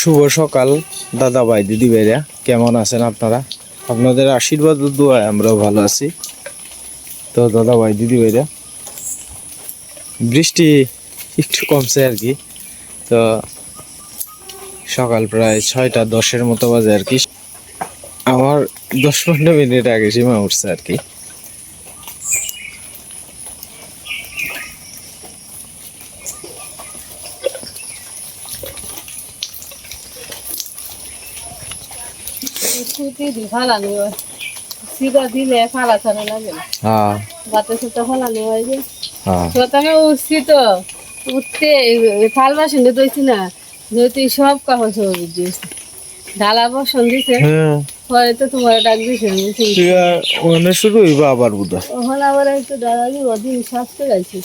শুভ সকাল দাদা ভাই দিদি ভাইরা, কেমন আছেন আপনারা? আপনাদের আশীর্বাদ ও দোয়ায় আমরাও ভালো আছি। তো দাদা ভাই দিদি ভাইরা, বৃষ্টি একটু কমছে আর কি। তো সকাল প্রায় 6:10 মতো বাজে আর কি। আমার 10-15 মিনিট আগে সীমা উঠছে আর কি। উঠতে থাল বাসন ধুইছি না, ধুইতে সব কাপড় চোপড় দিয়েছে, ঢালা বসন দিছে। পরে তো তোমার ডাক দিছে শুরু হইব আবার বুধা। ওখানে আবার একটু ডালা দিব, দিন সাজতে যাইছি।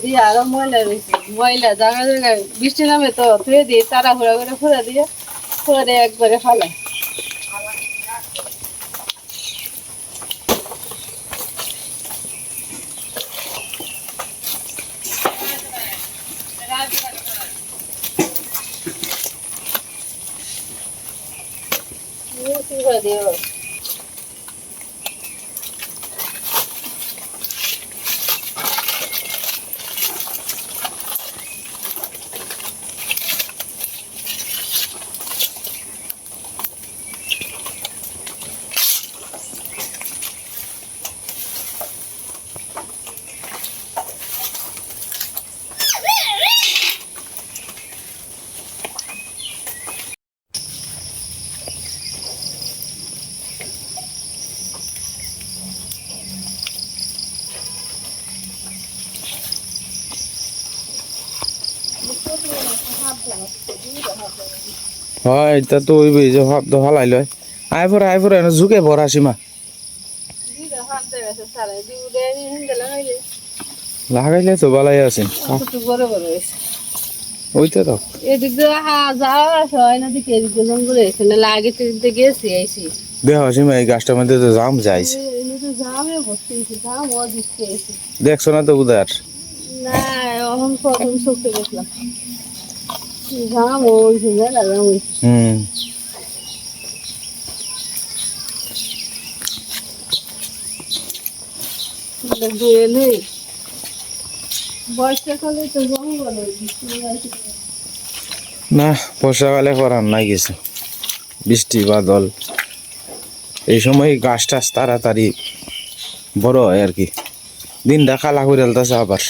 দিয়ে আরো ময়লা রয়েছে, ময়লা জায়গা জায়গায় বৃষ্টি নামে তো ধুয়ে দিয়ে তারা ঘোরা করে ফুরা দিয়ে ফুরে একবারে ফালাই। দিও হয় এটা তো ওই যে ভাব তো হালাই লয়। আয় পরে ঝুঁকে ভরা সীমা লাগাইলে তো বালাই আছেন। ওইটা তো এদিক দিয়ে যাওয়া আসা হয় না, দিকে এদিক দিয়ে জঙ্গল হয়েছে না, আগে তো গেছি আইসি। দেখ সীমা এই গাছটার মধ্যে তো জাম যাইছে। জামে ভর্তি হয়েছে, জাম ও দিচ্ছে এসে। দেখছো না তো বুধার না, এখন প্রথম চোখে দেখলাম জাম হয়েছে, জানা জাম হয়েছে। বর্ষাকালে তো জঙ্গল না, বর্ষাকালে করার নাই কিছু। বৃষ্টি বাদল এই সময় গাছ টাছ তাড়াতাড়ি বড় হয় আর কি। দিনটা খালা করে আলতাছে আবার।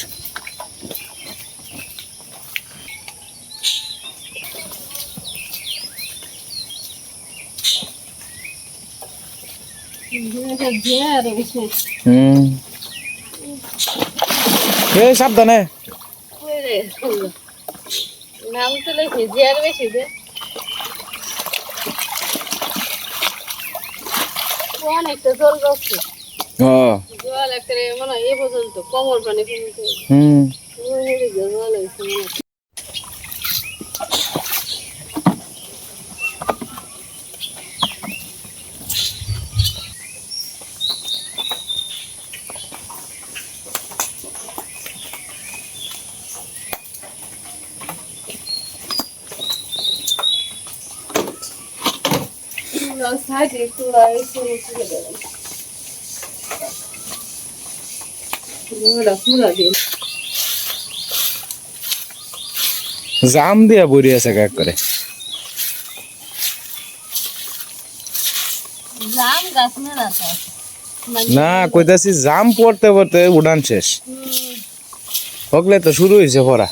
এই সাবধানে নাম তো লেখে জিয়ার বেশি দে অনেকটা জল যাচ্ছে। জল একটা মনে হয় এ পর্যন্ত কোমর পানি জল হয়েছে। জাম দিয়া বড়ি আছে কাক করে। না কইতাছি জাম পড়তে পড়তে উড়ান শেষ হকলে তো শুরু হয়েছে পড়া।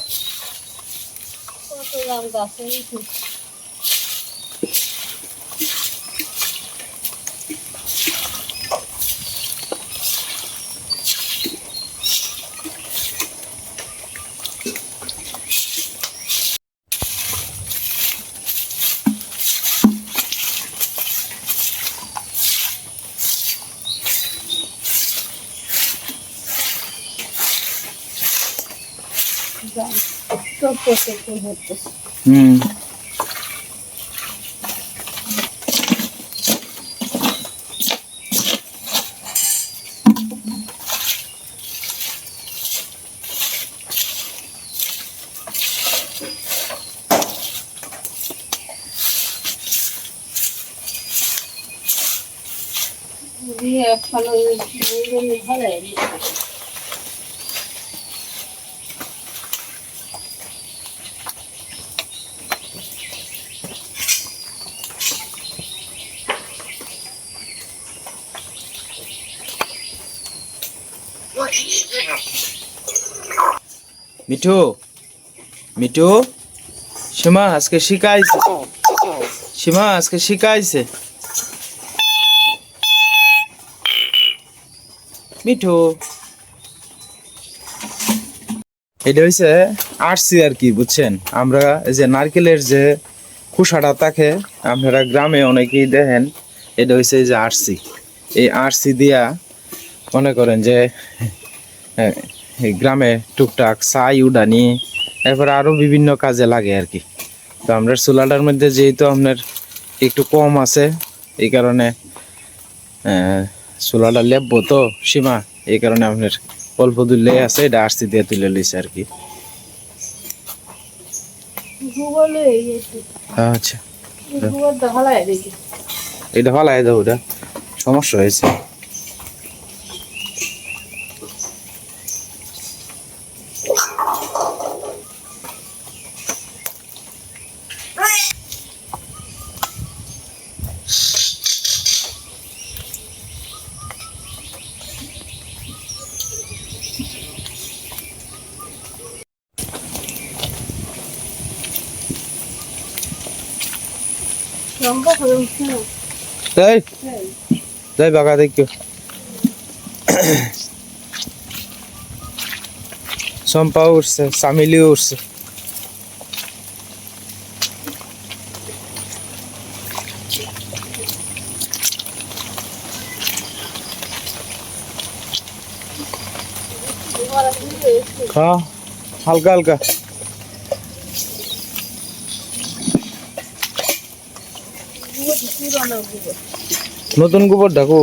হুম মিঠু মিঠু সীমা আজকে শিখাইছে সীমা আজকে শিখাইছে মিঠু এটা হইছে আরসি আর কি বুঝছেন আমরা এই যে নারকেলের যে খোসাটা থাকে আপনারা গ্রামে অনেকেই দেখেন এটা হইছে এই যে আরসি এই আরসি দিয়া মনে করেন যে এই গ্রামে টুকটাক ছাই উডানি এরপর আরো বিভিন্ন কাজে লাগে আর কি তো আমরা চুলাটার মধ্যে যেহেতু আপনার একটু কম আছে এই কারণে চুলাটা লেপবো তো সীমা এই কারণে আপনার অল্প দুলে আছে এটা আরসি দিয়ে তুলে লইছে আর কি আচ্ছা এটা ভালাই দাও ওটা সমস্যা হয়েছে তাই তাই বাগা দেখো চম্পা উঠছে চামিলিও উঠছে হ্যাঁ হালকা হালকা নতুন গোবর দেখো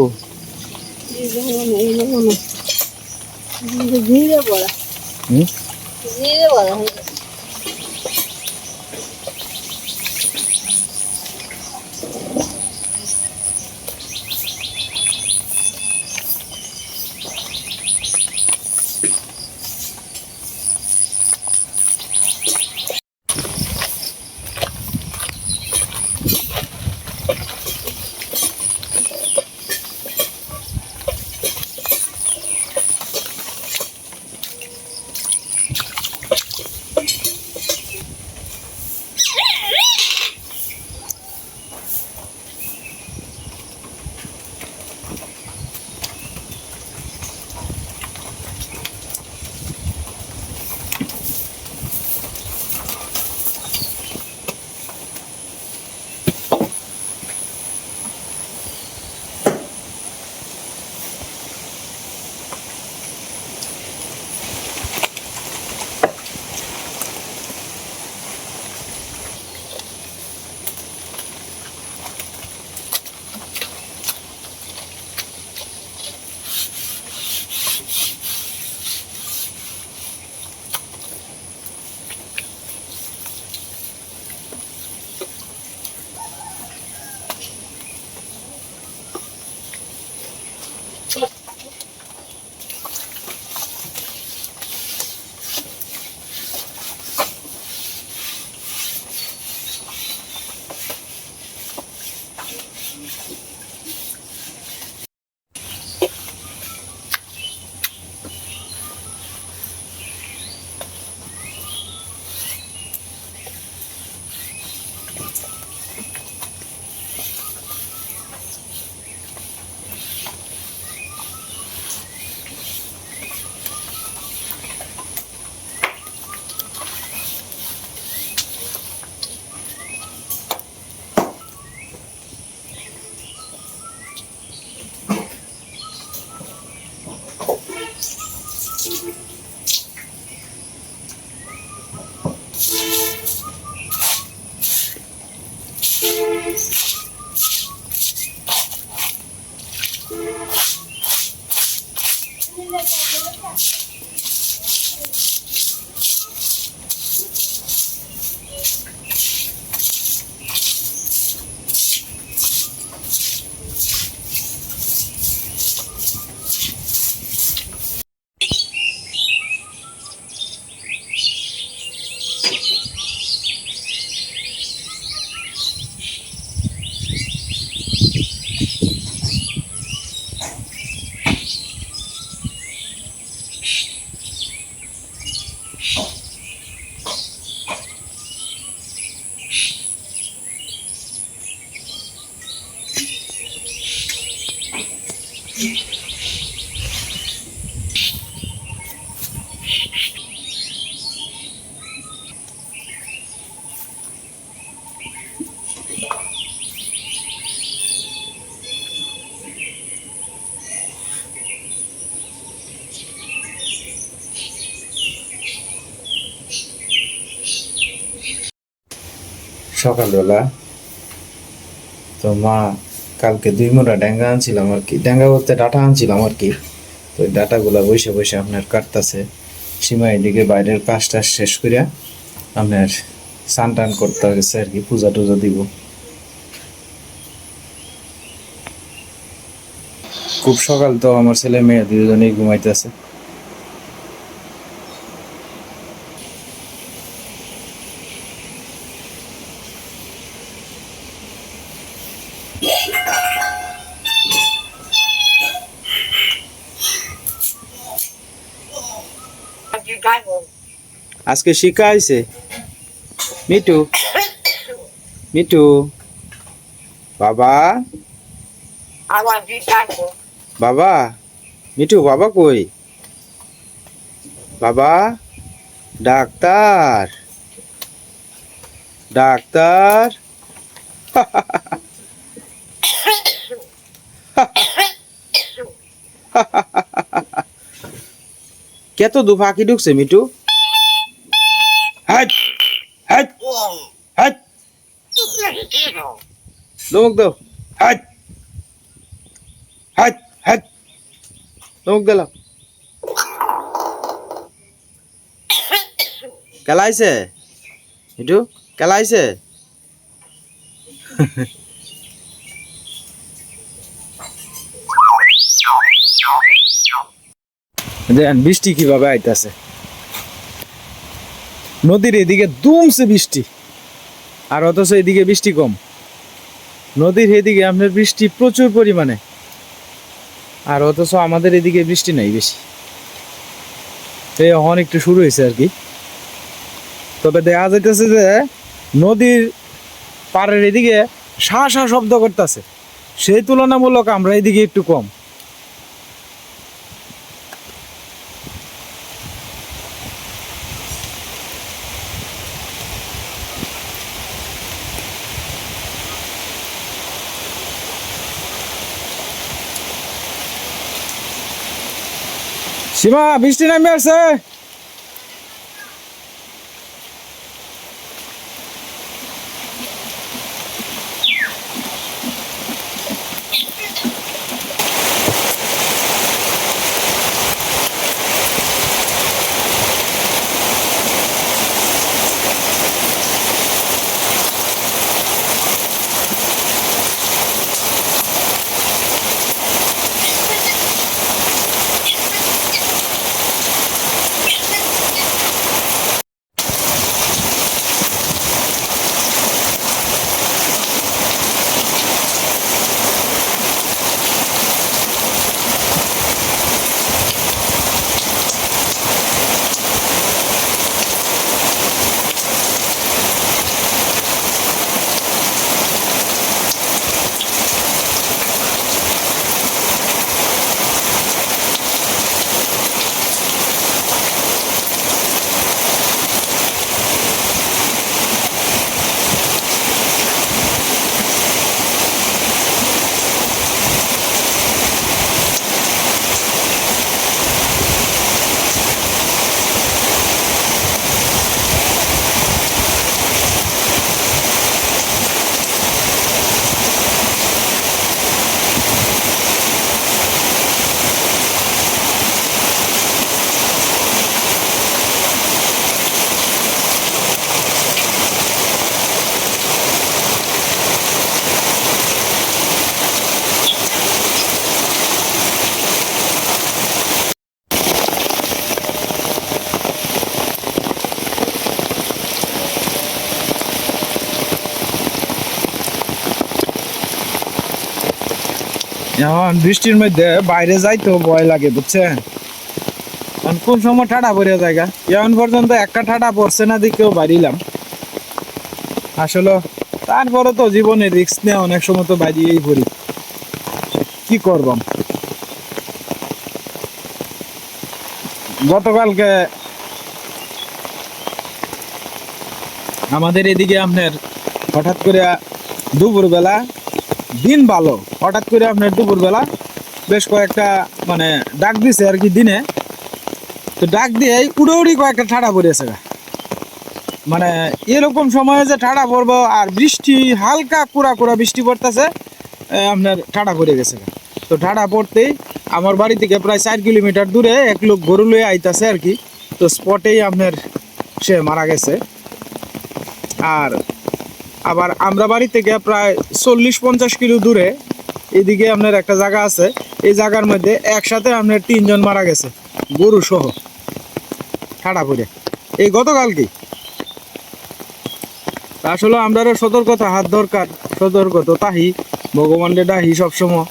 সকালবেলা তো মা কালকে 2 মোটা ড্যাঙ্গা আনছিলাম আর কি, ড্যাঙ্গা বলতে ডাটা আনছিলাম আর কি। তো ওই ডাটাগুলা বসে বসে আপনার কাটতাছে। সীমা এদিকে বাইরের কাজটা শেষ করিয়া আপনার স্নান টান করতে গেছে আর কি, পূজা টুজা দিব। খুব সকাল তো আমার ছেলে মেয়ে দুজনেই ঘুমাইতেছে। আজকে শিখা আইছে মিটু, মিটু বাবা, বাবা মিটু বাবা কই? বাবা ডাক্তার, ডাক্তার কত দু ফাঁকি ঢুকছে মিটু? হাট হাট হাট দমক দাও, হাট হাট হাট দমক দিলাম। কেলাইছে মিটু, কেলাইছে? দেখেন বৃষ্টি কিভাবে আইতাছে, নদীর এদিকে দুমছে বৃষ্টি আর অথচ এদিকে বৃষ্টি কম। নদীর এদিকে আপনার বৃষ্টি প্রচুর পরিমাণে আর অথচ আমাদের এদিকে বৃষ্টি নাই বেশি। এই এখন একটু শুরু হয়েছে আর কি। তবে দেখা যাইতেছে যে নদীর পাড়ের এদিকে শা শা শব্দ করতেছে, সেই তুলনামূলক আমরা এদিকে একটু কম। সীমা বৃষ্টি নামে আসছে। এখন বৃষ্টির মধ্যে বাইরে যাইতো ভয় লাগে বুঝছেন। এখন কোন সময় ঠাডা পড়ে জায়গা এখন পর্যন্ত একটা ঠাডা পড়ছে না দিকেও বাড়িলাম আসলে। তারপরে তো জীবনে রিস্ক নিয়ে অনেক সময় তো বাড়িয়েই পড়ি, কি করবাম। গতকালকে আমাদের এদিকে আপনার হঠাৎ করে দুপুরবেলা, দিন ভালো, হঠাৎ করে আপনার দুপুরবেলা বেশ কয়েকটা মানে ডাক দিছে আর কি দিনে। তো ডাক দিয়ে উড়ি কয়েকটা ঠাডা পড়েছে, মানে এরকম সময়ে যে ঠাডা পড়বো আর বৃষ্টি হালকা কুড়া কুড়া বৃষ্টি পড়তেছে, আপনার ঠাডা পড়ে গেছে। তো ঠাডা পড়তেই আমার বাড়ি থেকে প্রায় 4 কিলোমিটার দূরে এক লোক গরু লয়ে আইতাছে আর কি। তো স্পটেই আপনার সে মারা গেছে। আর আবার আমরা বাড়ি থেকে প্রায় 40-50 কিলো দূরে এদিকে আপনার একটা জায়গা আছে, এই জায়গার মধ্যে একসাথে আপনার 3 জন মারা গেছে গরু সহ ঠাডা পড়ে, এই গতকালকে। আসলে আমরা সতর্কতা হাত দরকার, সতর্ক তো তাহি ভগবানের ডাহি সবসময়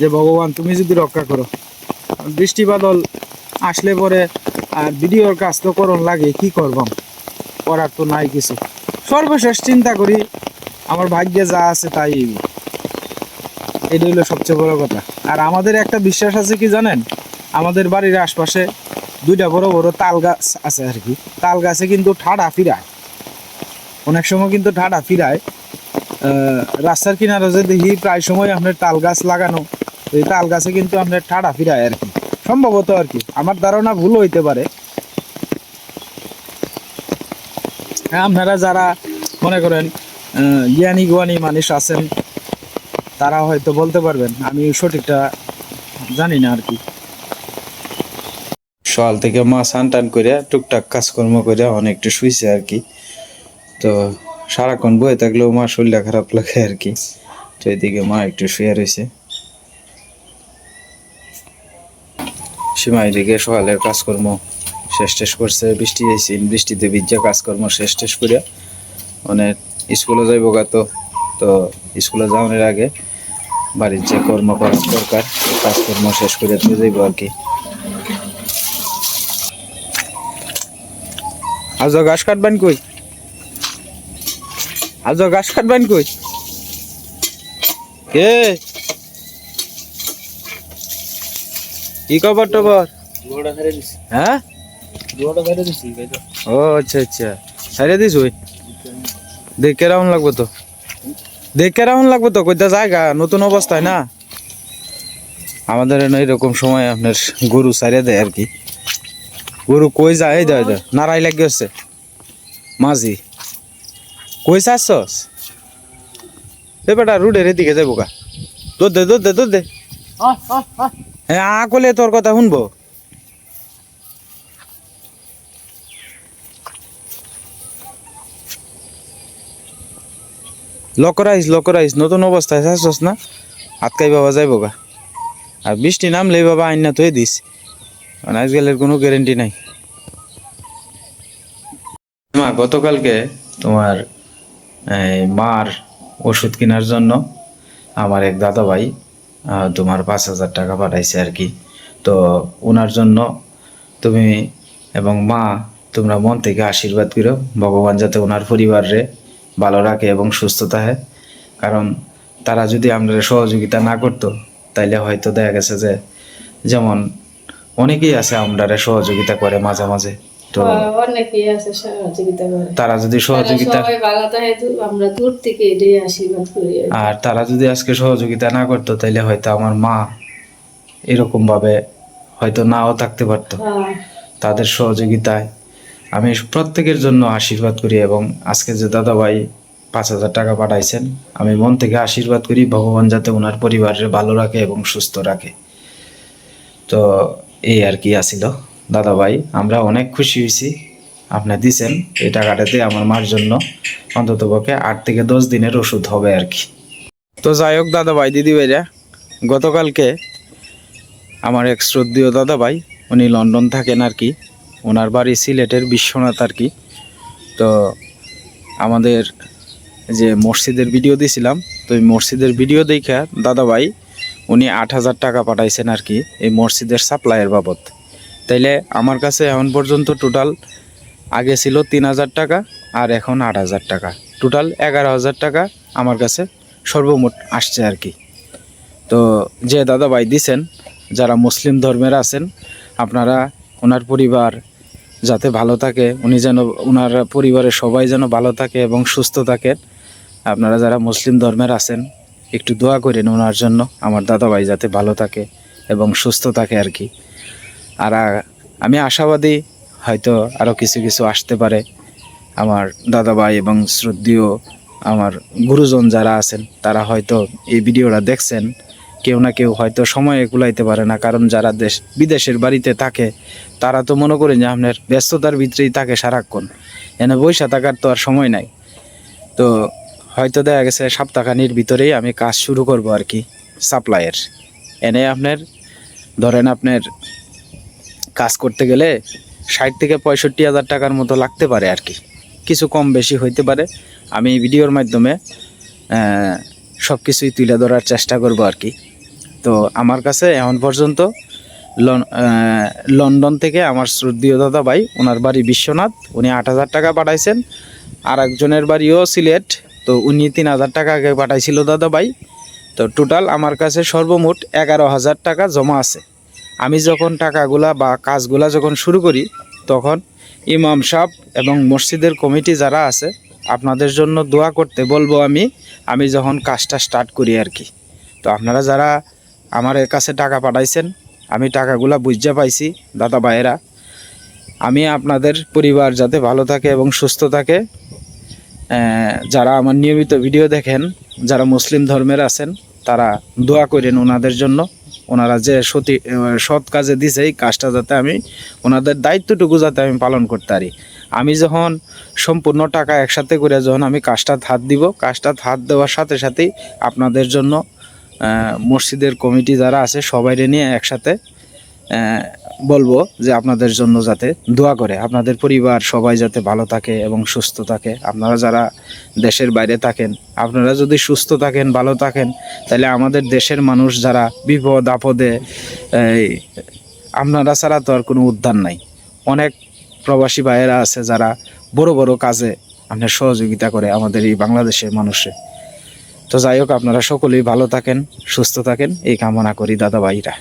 যে ভগবান তুমি যদি রক্ষা করো। বৃষ্টি বাদল আসলে পরে আর ভিডিওর কাজ তো করন লাগে, কি করবাম, করার তো নাই কিছু। সর্বশেষ চিন্তা করি আমার ভাগ্যে যা আছে তাই, এটা হলো সবচেয়ে বড় কথা। আর আমাদের একটা বিশ্বাস আছে কি জানেন, আমাদের বাড়ির আশপাশে 2টা বড় বড় তাল গাছ আছে আর কি। তাল গাছে কিন্তু ঠাডা ফিরায়, অনেক সময় কিন্তু ঠাডা ফিরায়। রাস্তার কিনারে যে দেখি প্রায় সময় আপনার তাল গাছ লাগানো, এই তাল গাছে কিন্তু আপনার ঠাডা ফিরায় আর কি, সম্ভবত আর কি, আমার ধারণা ভুল হইতে পারে। হ্যাঁ, আপনারা যারা মনে করেন জ্ঞানী গুয়ানী মানুষ আছেন তারা হয়তো বলতে পারবেন, আমি সঠিকটা জানি না আর কি। সকাল থেকে মা স্নান টান করে টুকটাক কাজকর্ম করে অনেকটা শুইছে আর কি। তো সারাক্ষণ বয়ে থাকলেও মা শরীরটা খারাপ লাগে আর কি। তো এদিকে মা একটু শুয়ে রয়েছে, সীমা এদিকে সকালের কাজকর্ম শেষ করছে। বৃষ্টি আইছে, বৃষ্টিতে ভিজা কাজকর্ম শেষ করে অনেক স্কুলে যাইব গা। তো স্কুলে যাওয়ার আগে বাড়ির যে কর্ম করা দরকার কাজকর্ম শেষ করে তো যাইব আর কি। আজ ঘাস কাটবেন কই? আজ ঘাস কাটবেন কই? কে কি খবর টবর? হ্যাঁ, ও আচ্ছা আচ্ছা, সাইরে দিস ওই দেখে রাউন লাগবে তো, দেখে রাউন লাগবে তো, কইতে জায়গা নতুন অবস্থায় না আমাদের এরকম সময় আপনার গরু সাইরে দেয় আর কি। গরু কই যায়, এই দেয় নাড়াই লাগে হচ্ছে মাঝি, কই চাচ্ছস? এ বেটা রুডের এদিকে যাবো গা, দুধ দে দুধ দে দুধ দে। হ্যাঁ, আ কলে তোর কথা শুনবো। লকরাইস নতুন অবস্থায় চাচ্ছস না, আটকাই বাবা যাইব গা। আর বৃষ্টি নামলে বাবা আইন না তুই দিস, আজকালের কোনো গ্যারেন্টি নাই। মা গতকালকে তোমার মার ওষুধ কেনার জন্য আমার এক দাদা ভাই তোমার 5,000 টাকা পাঠাইছে আর কি। তো ওনার জন্য তুমি এবং মা তোমরা মন থেকে আশীর্বাদ করো, ভগবান যাতে ওনার পরিবারে ভালো রাখে এবং সুস্থ থাকে। কারণ তারা যদি আমরা সহযোগিতা না করতো তাইলে হয়তো দেখা গেছে যে, যেমন অনেকেই আছে আমরা সহযোগিতা করে মাঝে মাঝে, তো অনেকেই আছে সহযোগিতা করে, তারা যদি সহযোগিতা, সবাই ভালো থাকে, আমরা দূর থেকে এটাই আশীর্বাদ করি। আর তারা যদি আজকে সহযোগিতা না করতো তাইলে হয়তো আমার মা এরকম ভাবে হয়তো নাও থাকতে পারতো। তাদের সহযোগিতায় আমি প্রত্যেকের জন্য আশীর্বাদ করি এবং আজকে যে দাদা ভাই 5,000 টাকা পাঠাইছেন, আমি মন থেকে আশীর্বাদ করি ভগবান যাতে ওনার পরিবারের ভালো রাখে এবং সুস্থ রাখে। তো এই আর কি আসিল দাদা ভাই, আমরা অনেক খুশি হয়েছি আপনি দিছেন এই টাকাটাতে আমার মার জন্য অন্তত পক্ষে 8 থেকে 10 দিনের ওষুধ হবে আর কি। তো যাই হোক দাদা ভাই দিদি ভাইরা, গতকালকে আমার এক শ্রদ্ধেয় দাদা ভাই, উনি লন্ডন থাকেন আর কি, ওনার বাড়ি সিলেটের বিশ্বনাথ আর কি। তো আমাদের যে মসজিদের ভিডিও দিয়েছিলাম, তো এই মসজিদের ভিডিও দেখা দাদা ভাই উনি 8,000 টাকা পাঠাইছেন আর কি এই মসজিদের সাপ্লাইয়ের বাবদ। তাইলে আমার কাছে এখন পর্যন্ত টোটাল আগে ছিল 3,000 টাকা আর এখন 8,000 টাকা, টোটাল 11,000 টাকা আমার কাছে সর্বমোট আসছে আর কি। তো যে দাদা ভাই দিছেন, যারা মুসলিম ধর্মের আছেন, আপনারা ওনার পরিবার যাতে ভালো থাকে, উনি যেন, ওনার পরিবারের সবাই যেন ভালো থাকে এবং সুস্থ থাকেন। আপনারা যারা মুসলিম ধর্মের আছেন একটু দোয়া করেন ওনার জন্য, আমার দাদা ভাই যাতে ভালো থাকে এবং সুস্থ থাকে আর কি। আর আমি আশাবাদী হয়তো আরও কিছু কিছু আসতে পারে। আমার দাদা ভাই এবং শ্রদ্ধেয় আমার গুরুজন যারা আছেন তারা হয়তো এই ভিডিওটা দেখছেন, কেউ না কেউ হয়তো সময়ে কুলাইতে পারে না, কারণ যারা বিদেশের বাড়িতে থাকে তারা তো মনে করেন যে আপনার ব্যস্ততার ভিতরেই থাকে সারাক্ষণ, এনে বৈশা থাকার তো আর সময় নাই। তো হয়তো দেখা গেছে সপ্তাহখানির ভিতরেই আমি কাজ শুরু করব আর কি সাপ্লাইয়ের। এনে আপনার ধরেন আপনার কাজ করতে গেলে 60 থেকে 65,000 টাকার মতো লাগতে পারে আর কি, কিছু কম বেশি হইতে পারে। আমি এই ভিডিওর মাধ্যমে সব কিছুই তুলে ধরার চেষ্টা করব আর কি। তো আমার কাছে এখন পর্যন্ত লন্ডন থেকে আমার শ্রদ্ধেয় দাদা ভাই, ওনার বাড়ি বিশ্বনাথ, উনি 8,000 টাকা পাঠাইছেন। আর একজনের বাড়িও সিলেট, তো উনি 3,000 টাকা আগে পাঠাইছিল দাদা ভাই। তো টোটাল আমার কাছে সর্বমোট 11,000 টাকা জমা আছে। আমি যখন টাকাগুলা বা কাজগুলা যখন শুরু করি তখন ইমাম সাহেব এবং মসজিদের কমিটি যারা আছে আপনাদের জন্য দোয়া করতে বলবো আমি যখন কাজটা স্টার্ট করি আর কি। তো আপনারা যারা আমার কাছে টাকা পাঠাইছেন, আমি টাকাগুলা বুঝতে পাইছি দাদা ভাইয়েরা, আমি আপনাদের পরিবার যাতে ভালো থাকে এবং সুস্থ থাকে, যারা আমার নিয়মিত ভিডিও দেখেন, যারা মুসলিম ধর্মের আছেন, তারা দোয়া করেন ওনাদের জন্য। ওনারা যে সৎ কাজে দিছে এই কাজটা যাতে আমি, ওনাদের দায়িত্বটুকু যাতে আমি পালন করতে পারি। আমি যখন সম্পূর্ণ টাকা একসাথে করে যখন আমি কাজটা হাত দিব, কাজটা হাত দেওয়ার সাথে সাথেই আপনাদের জন্য মসজিদের কমিটি যারা আছে সবাইরে নিয়ে একসাথে বলবো যে আপনাদের জন্য যাতে দোয়া করে, আপনাদের পরিবার সবাই যাতে ভালো থাকে এবং সুস্থ থাকে। আপনারা যারা দেশের বাইরে থাকেন, আপনারা যদি সুস্থ থাকেন, ভালো থাকেন, তাহলে আমাদের দেশের মানুষ যারা বিপদ আপদে, আপনারা ছাড়া তো আর কোনো উদ্ধার নাই। অনেক প্রবাসী ভাইয়েরা আছে যারা বড় বড় কাজে আপনার সহযোগিতা করে আমাদের এই বাংলাদেশের মানুষে। তো যাই হোক, আপনারা সকলেই ভালো থাকেন, সুস্থ থাকেন, এই কামনা করি দাদা ভাইরা।